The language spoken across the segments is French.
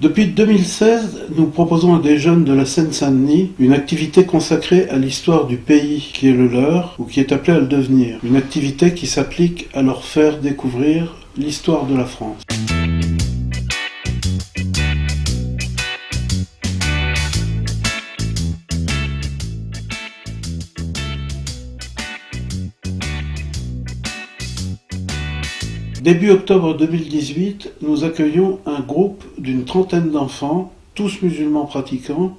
Depuis 2016, nous proposons à des jeunes de la Seine-Saint-Denis une activité consacrée à l'histoire du pays qui est le leur ou qui est appelé à le devenir. Une activité qui s'applique à leur faire découvrir l'histoire de la France. Début octobre 2018, nous accueillons un groupe d'une trentaine d'enfants, tous musulmans pratiquants,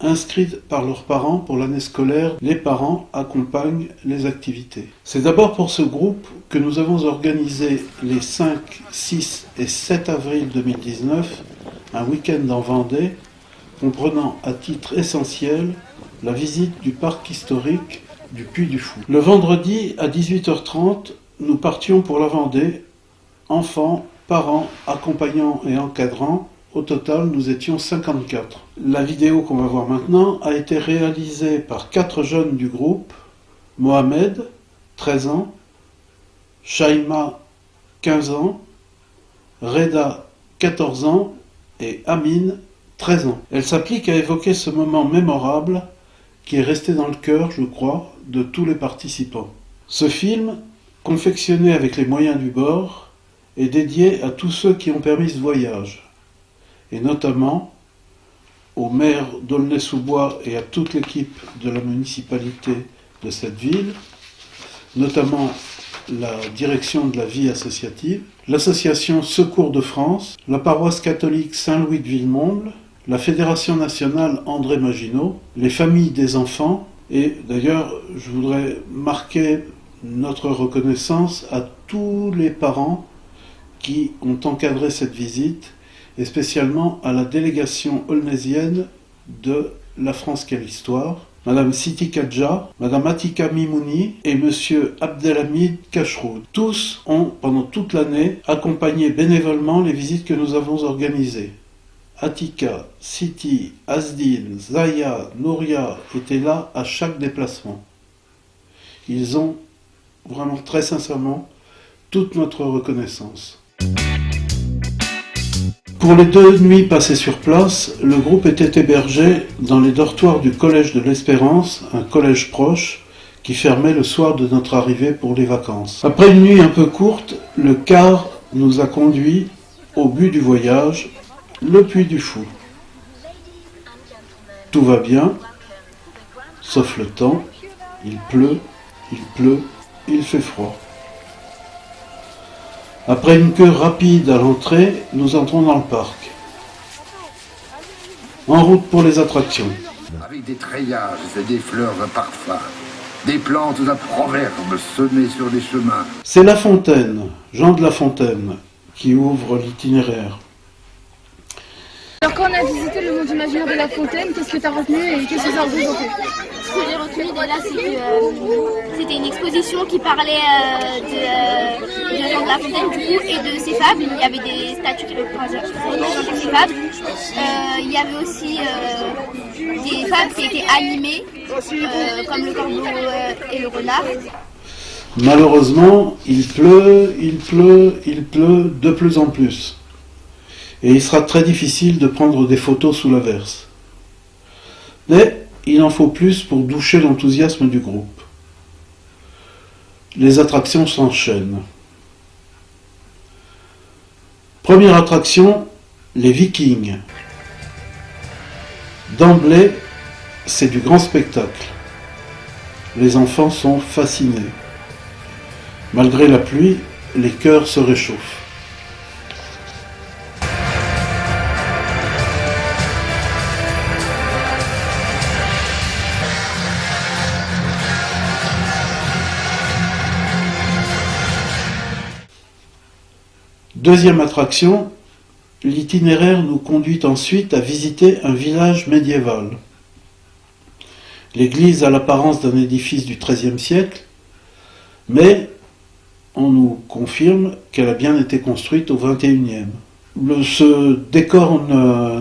inscrits par leurs parents pour l'année scolaire. Les parents accompagnent les activités. C'est d'abord pour ce groupe que nous avons organisé les 5, 6 et 7 avril 2019 un week-end en Vendée, comprenant à titre essentiel la visite du parc historique du Puy du Fou. Le vendredi à 18h30, nous partions pour la Vendée. Enfants, parents, accompagnants et encadrants, au total nous étions 54. La vidéo qu'on va voir maintenant a été réalisée par 4 jeunes du groupe: Mohamed, 13 ans, Shaima, 15 ans, Reda, 14 ans et Amine, 13 ans. Elle s'applique à évoquer ce moment mémorable qui est resté dans le cœur, je crois, de tous les participants. Ce film, confectionné avec les moyens du bord, est dédié à tous ceux qui ont permis ce voyage, et notamment au maire d'Aulnay-sous-Bois et à toute l'équipe de la municipalité de cette ville, notamment la direction de la vie associative, l'association Secours de France, la paroisse catholique Saint-Louis de Villemomble, la Fédération nationale André Maginot, les familles des enfants, et d'ailleurs je voudrais marquer notre reconnaissance à tous les parents qui ont encadré cette visite, et spécialement à la délégation aulnaisienne de La France Quelle Histoire, Madame Siti Kadja, Madame Atika Mimouni et Monsieur Abdelhamid Kachroud. Tous ont, pendant toute l'année, accompagné bénévolement les visites que nous avons organisées. Atika, Siti, Asdine, Zaya, Nouria étaient là à chaque déplacement. Ils ont vraiment très sincèrement toute notre reconnaissance. Pour les 2 nuits passées sur place, le groupe était hébergé dans les dortoirs du Collège de l'Espérance, un collège proche qui fermait le soir de notre arrivée pour les vacances. Après une nuit un peu courte, le car nous a conduits au but du voyage, le Puy du Fou. Tout va bien, sauf le temps. Il pleut, il fait froid. Après une queue rapide à l'entrée, nous entrons dans le parc. En route pour les attractions. Avec des treillages et des fleurs à parfum, des plantes à proverbes semées sur des chemins. C'est La Fontaine, Jean de La Fontaine, qui ouvre l'itinéraire. Alors quand on a visité le monde imaginaire de La Fontaine, qu'est-ce que tu as retenu et qu'est-ce que ça représentait? Ce que j'ai retenu déjà, c'est que c'était une exposition qui parlait de Jean de La Fontaine du coup, et de ses fables. Il y avait des statues qui représentaient ses fables. Il y avait aussi des fables qui étaient animées, comme le corbeau et le renard. Malheureusement, il pleut de plus en plus. Et il sera très difficile de prendre des photos sous l'averse. Mais il en faut plus pour doucher l'enthousiasme du groupe. Les attractions s'enchaînent. Première attraction, les Vikings. D'emblée, c'est du grand spectacle. Les enfants sont fascinés. Malgré la pluie, les cœurs se réchauffent. Deuxième attraction, l'itinéraire nous conduit ensuite à visiter un village médiéval. L'église a l'apparence d'un édifice du XIIIe siècle, mais on nous confirme qu'elle a bien été construite au XXIe. Ce décor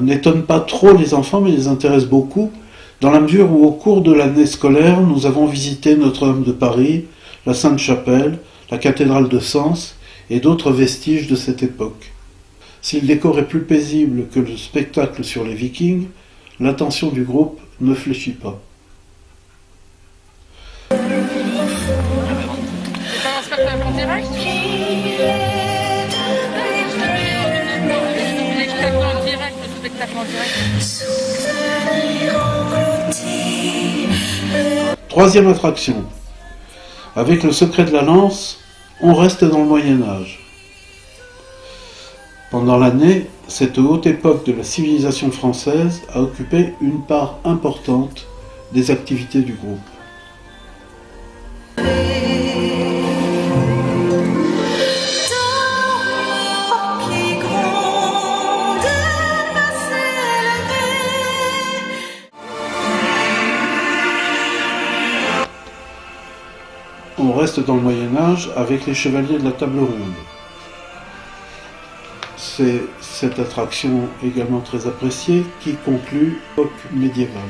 n'étonne pas trop les enfants, mais les intéresse beaucoup, dans la mesure où au cours de l'année scolaire, nous avons visité Notre-Dame de Paris, la Sainte-Chapelle, la cathédrale de Sens, et d'autres vestiges de cette époque. Si le décor est plus paisible que le spectacle sur les Vikings, l'attention du groupe ne fléchit pas. C'est pas un spectacle en direct? Spectacle en direct, le spectacle en direct. Troisième attraction. Avec le secret de la lance, on reste dans le Moyen-Âge. Pendant l'année, cette haute époque de la civilisation française a occupé une part importante des activités du groupe. On reste dans le Moyen-Âge avec les chevaliers de la table ronde. C'est cette attraction également très appréciée qui conclut l'époque médiévale.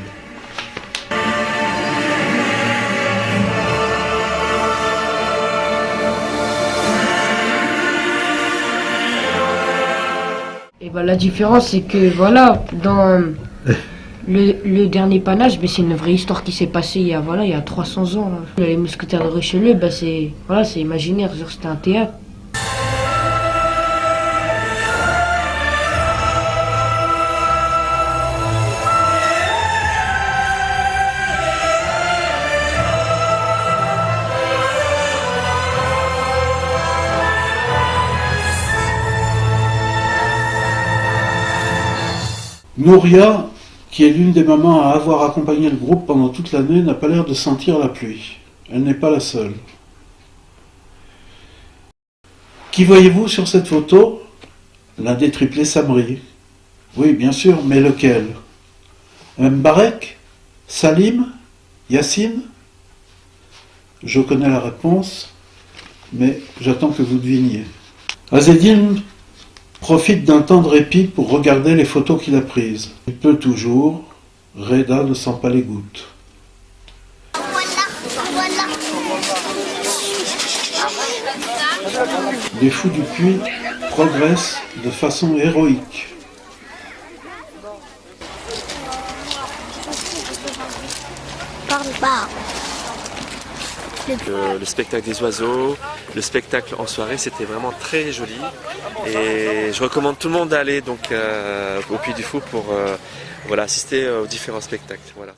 Et ben, la différence c'est que voilà, dans le dernier panache, c'est une vraie histoire qui s'est passée il y a 300 ans. Les mousquetaires de Richelieu, c'est imaginaire, c'était un théâtre. Nouria, qui est l'une des mamans à avoir accompagné le groupe pendant toute l'année, n'a pas l'air de sentir la pluie. Elle n'est pas la seule. Qui voyez-vous sur cette photo? L'un des triplés Samri. Oui, bien sûr, mais lequel? Mbarek? Salim? Yassine? Je connais la réponse, mais j'attends que vous deviniez. Azzedine profite d'un temps de répit pour regarder les photos qu'il a prises. Il pleut toujours, Reda ne sent pas les gouttes. Les fous du puits progressent de façon héroïque. Le spectacle des oiseaux, le spectacle en soirée, c'était vraiment très joli et je recommande tout le monde d'aller donc au Puy du Fou pour assister aux différents spectacles. Voilà.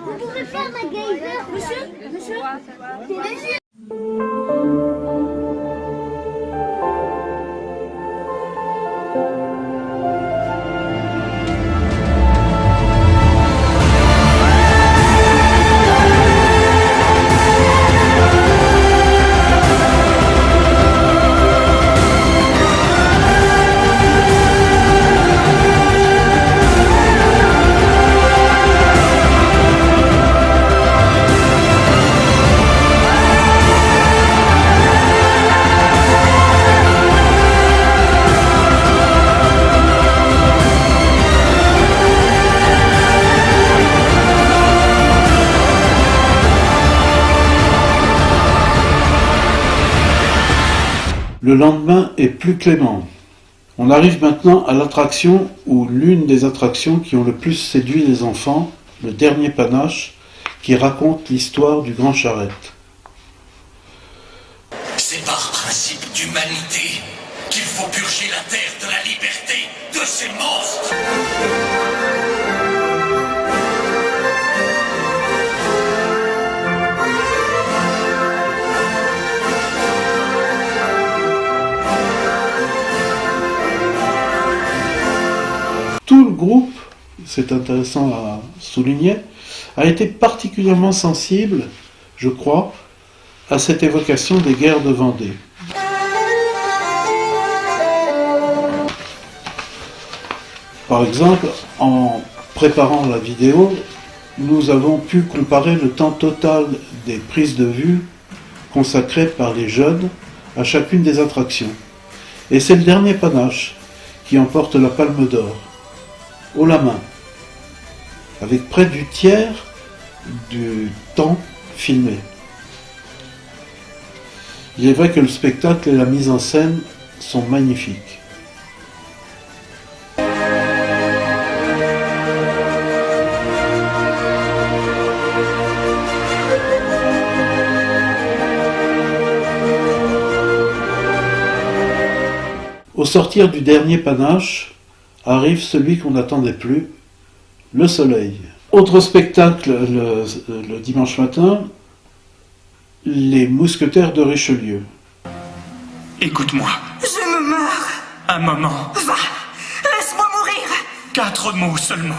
Vous pouvez faire MacGyver, monsieur. Le lendemain est plus clément. On arrive maintenant à l'attraction ou l'une des attractions qui ont le plus séduit les enfants, le dernier panache, qui raconte l'histoire du Grand Charrette. C'est par principe d'humanité qu'il faut purger la terre de la liberté de ces monstres. Tout le groupe c'est intéressant à souligner, a été particulièrement sensible, je crois, à cette évocation des guerres de Vendée. Par exemple, en préparant la vidéo, nous avons pu comparer le temps total des prises de vue consacrées par les jeunes à chacune des attractions. Et c'est le dernier panache qui emporte la Palme d'Or, haut la main, avec près du tiers du temps filmé. Il est vrai que le spectacle et la mise en scène sont magnifiques. Au sortir du dernier panache, arrive celui qu'on n'attendait plus, le soleil. Autre spectacle le dimanche matin, les mousquetaires de Richelieu. Écoute-moi. Je me meurs. Un moment. Va, laisse-moi mourir. 4 mots seulement.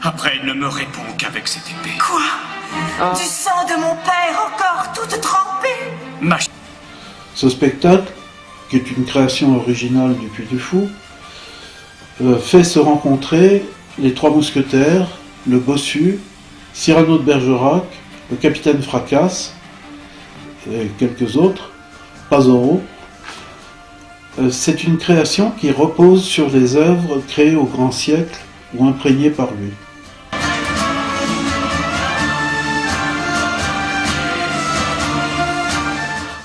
Après, ne me réponds qu'avec cette épée. Quoi? Du sang de mon père encore toute trempée. Ma Ce spectacle, qui est une création originale du Puy du Fou, fait se rencontrer les trois mousquetaires, le bossu, Cyrano de Bergerac, le capitaine Fracasse et quelques autres, Pazoro. C'est une création qui repose sur les œuvres créées au grand siècle ou imprégnées par lui.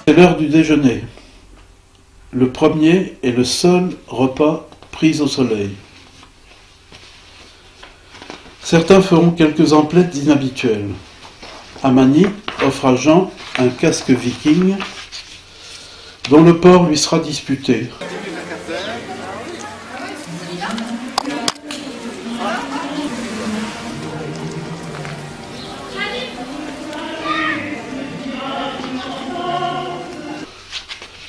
C'est l'heure du déjeuner. Le premier et le seul repas pris au soleil. Certains feront quelques emplettes inhabituelles. Amani offre à Jean un casque viking dont le port lui sera disputé.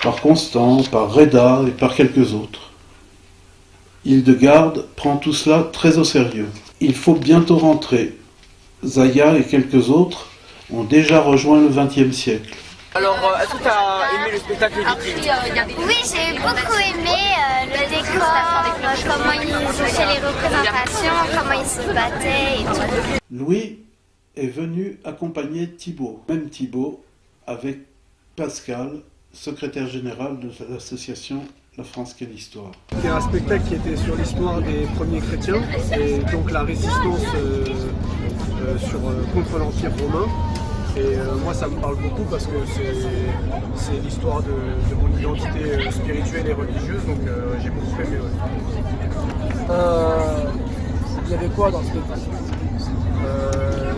Par Constant, par Reda et par quelques autres. Hildegarde prend tout cela très au sérieux. Il faut bientôt rentrer. Zaya et quelques autres ont déjà rejoint le XXe siècle. Alors, est-ce que tu as aimé le spectacle viking? Oui, j'ai beaucoup aimé le décor, comment ils faisaient les représentations, comment ils se battaient et tout. Louis est venu accompagner Thibaut, même Thibaut, avec Pascal, secrétaire général de l'association La France Quelle Histoire. C'était un spectacle qui était sur l'histoire des premiers chrétiens et donc la résistance contre l'Empire romain. Et moi ça me parle beaucoup parce que c'est l'histoire de mon identité spirituelle et religieuse, donc j'ai beaucoup aimé. Ouais. Il y avait quoi dans le spectacle?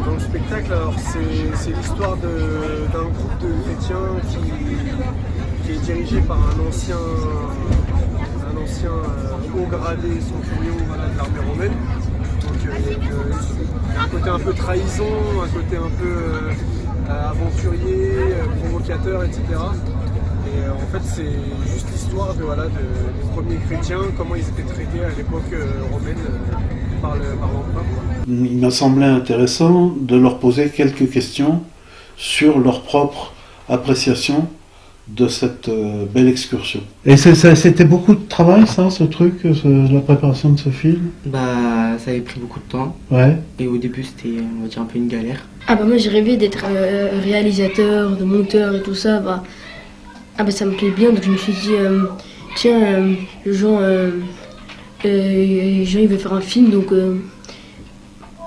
Dans le spectacle, alors c'est l'histoire d'un groupe de chrétiens qui est dirigé par un ancien haut gradé centurion de l'armée romaine. Donc il y a un côté un peu trahison, un côté un peu aventurier, provocateur, etc. Et en fait c'est juste l'histoire des premiers chrétiens, comment ils étaient traités à l'époque romaine par l'empereur. Il m'a semblé intéressant de leur poser quelques questions sur leur propre appréciation de cette belle excursion. Et c'était beaucoup de travail, ça, ce truc, la préparation de ce film? Bah, ça avait pris beaucoup de temps. Ouais. Et au début, c'était, on va dire, un peu une galère. Ah bah moi, j'ai rêvé d'être réalisateur, de monteur et tout ça. Bah ça me plaît bien, donc je me suis dit, tiens, Jean, il veut faire un film, donc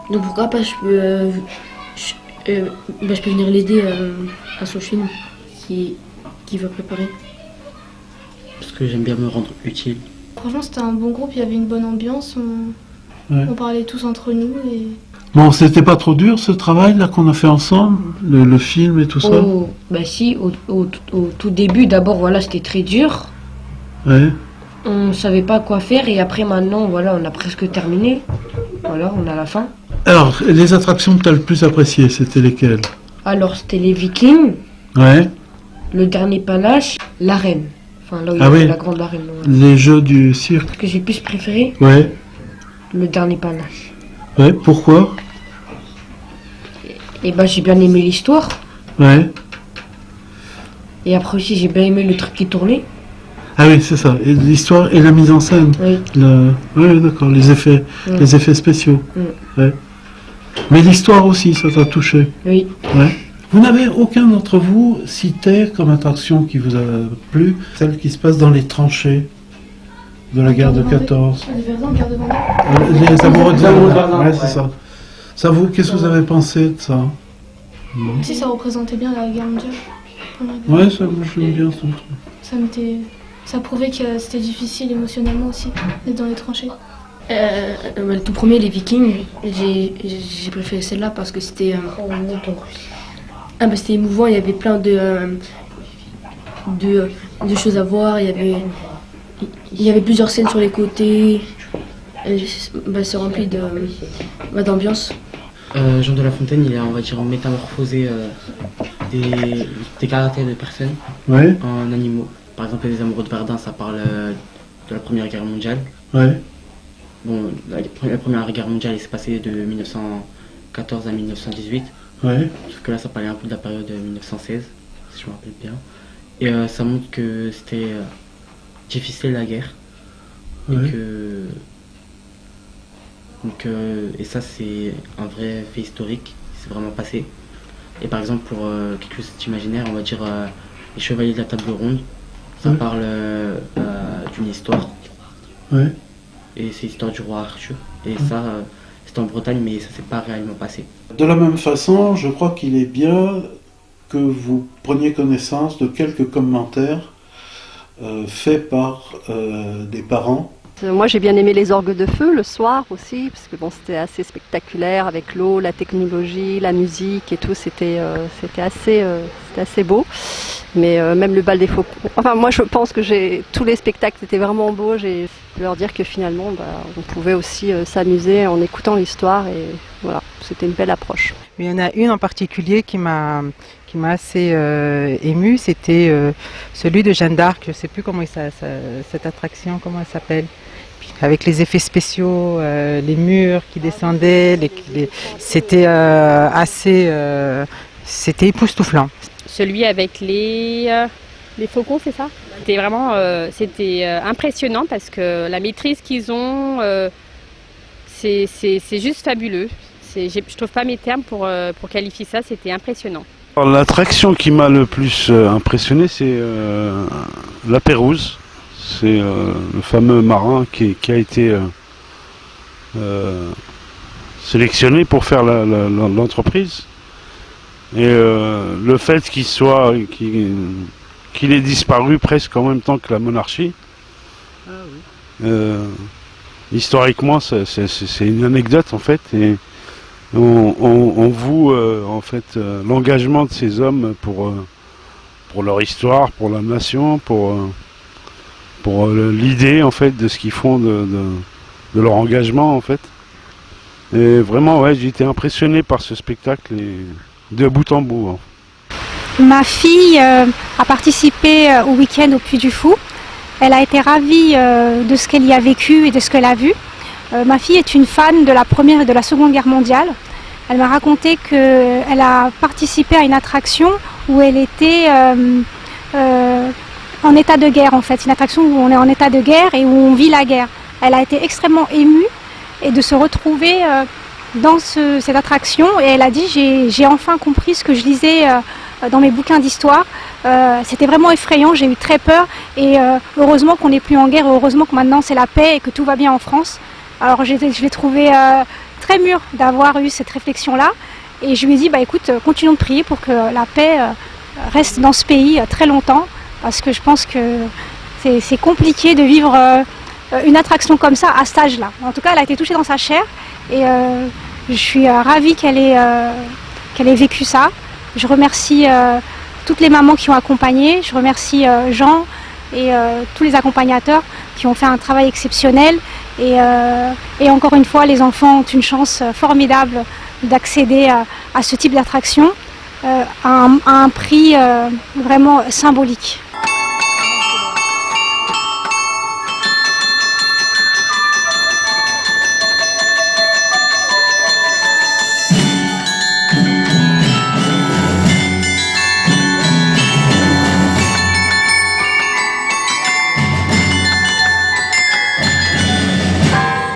pourquoi pas, je peux venir l'aider à son film qui va préparer. Parce que j'aime bien me rendre utile. Franchement, c'était un bon groupe, il y avait une bonne ambiance, on parlait tous entre nous. Et... Bon, c'était pas trop dur ce travail là qu'on a fait ensemble, le film et tout ça? Bah si, au tout début, d'abord, voilà, c'était très dur. Ouais. On savait pas quoi faire et après maintenant, voilà, on a presque terminé. Voilà, on a la fin. Alors, les attractions que tu as le plus appréciées, c'était lesquelles? Alors, c'était les Vikings. Ouais. Le dernier panache, l'arène. Enfin, là où il y avait la grande arène. Ouais. Les jeux du cirque. Ce que j'ai le plus préféré? Ouais. Le dernier panache. Ouais, pourquoi? Et bah j'ai bien aimé l'histoire. Ouais. Et après aussi j'ai bien aimé le truc qui tournait. Ah oui, c'est ça. Et l'histoire et la mise en scène. Oui. Oui, d'accord. Les effets spéciaux. Ouais. Mais l'histoire aussi, ça t'a touché. Oui. Ouais. Vous n'avez aucun d'entre vous cité comme attraction qui vous a plu celle qui se passe dans les tranchées de la guerre de 14. Les amoureux de Verdun. Ouais, c'est ça. Ça vous, qu'est-ce que vous avez pensé de ça? Si ça représentait bien la guerre mondiale. Ouais, ça, moi j'aime bien ça. Ça prouvait que c'était difficile émotionnellement aussi d'être dans les tranchées. Le tout premier, les Vikings, j'ai préféré celle-là parce que c'était c'était émouvant, il y avait plein de choses à voir, il y avait plusieurs scènes sur les côtés, c'est rempli d'ambiance. Jean de La Fontaine, il a, on va dire, métamorphosé des caractères de personnes en animaux. Par exemple, les amoureux de Verdun, ça parle de la Première Guerre mondiale. Ouais. Bon, la Première Guerre mondiale, elle s'est passée de 1914 à 1918. Ouais. Sauf que là, ça parlait un peu de la période de 1916, si je me rappelle bien. Et ça montre que c'était difficile la guerre. Ouais. Et ça, c'est un vrai fait historique qui s'est vraiment passé. Et par exemple, pour quelque chose d'imaginaire, on va dire les Chevaliers de la Table Ronde, ça parle d'une histoire. Ouais. Et c'est l'histoire du roi Arthur. Et ça, c'est en Bretagne, mais ça s'est pas réellement passé. De la même façon, je crois qu'il est bien que vous preniez connaissance de quelques commentaires faits par des parents. Moi j'ai bien aimé les orgues de feu le soir aussi, parce que bon, c'était assez spectaculaire avec l'eau, la technologie, la musique et tout, c'était assez beau. Mais même le bal des faux... Enfin moi je pense que tous les spectacles étaient vraiment beaux, j'ai pu leur dire que finalement on pouvait aussi s'amuser en écoutant l'histoire et voilà, c'était une belle approche. Il y en a une en particulier qui m'a assez émue, c'était celui de Jeanne d'Arc, je ne sais plus comment cette attraction, comment elle s'appelle, avec les effets spéciaux, les murs qui descendaient, c'était c'était époustouflant. Celui avec les faucons, c'est ça? C'était vraiment impressionnant parce que la maîtrise qu'ils ont, c'est juste fabuleux. Je trouve pas mes termes pour qualifier ça, c'était impressionnant. L'attraction qui m'a le plus impressionné, c'est la Pérouse. C'est le fameux marin qui a été sélectionné pour faire l'entreprise. Et le fait qu'il ait disparu presque en même temps que la monarchie, historiquement c'est une anecdote en fait. Et on voue en fait l'engagement de ces hommes pour leur histoire, pour la nation, pour l'idée en fait de ce qu'ils font de leur engagement en fait. Et vraiment j'ai été impressionné par ce spectacle de bout en bout. Hein. Ma fille a participé au week-end au Puy du Fou. Elle a été ravie de ce qu'elle y a vécu et de ce qu'elle a vu. Ma fille est une fan de la Première et de la Seconde Guerre mondiale. Elle m'a raconté qu'elle a participé à une attraction où elle était en état de guerre en fait. Une attraction où on est en état de guerre et où on vit la guerre. Elle a été extrêmement émue et de se retrouver dans cette attraction. Et elle a dit j'ai enfin compris ce que je lisais dans mes bouquins d'histoire. C'était vraiment effrayant, j'ai eu très peur et heureusement qu'on n'est plus en guerre, heureusement que maintenant c'est la paix et que tout va bien en France. Alors je l'ai trouvé très mûr d'avoir eu cette réflexion-là et je lui ai dit écoute, continuons de prier pour que la paix reste dans ce pays très longtemps parce que je pense que c'est compliqué de vivre une attraction comme ça à cet âge-là. En tout cas, elle a été touchée dans sa chair et je suis ravie qu'elle ait vécu ça. Je remercie toutes les mamans qui ont accompagné, je remercie Jean et tous les accompagnateurs qui ont fait un travail exceptionnel et encore une fois les enfants ont une chance formidable d'accéder à ce type d'attraction à un prix vraiment symbolique.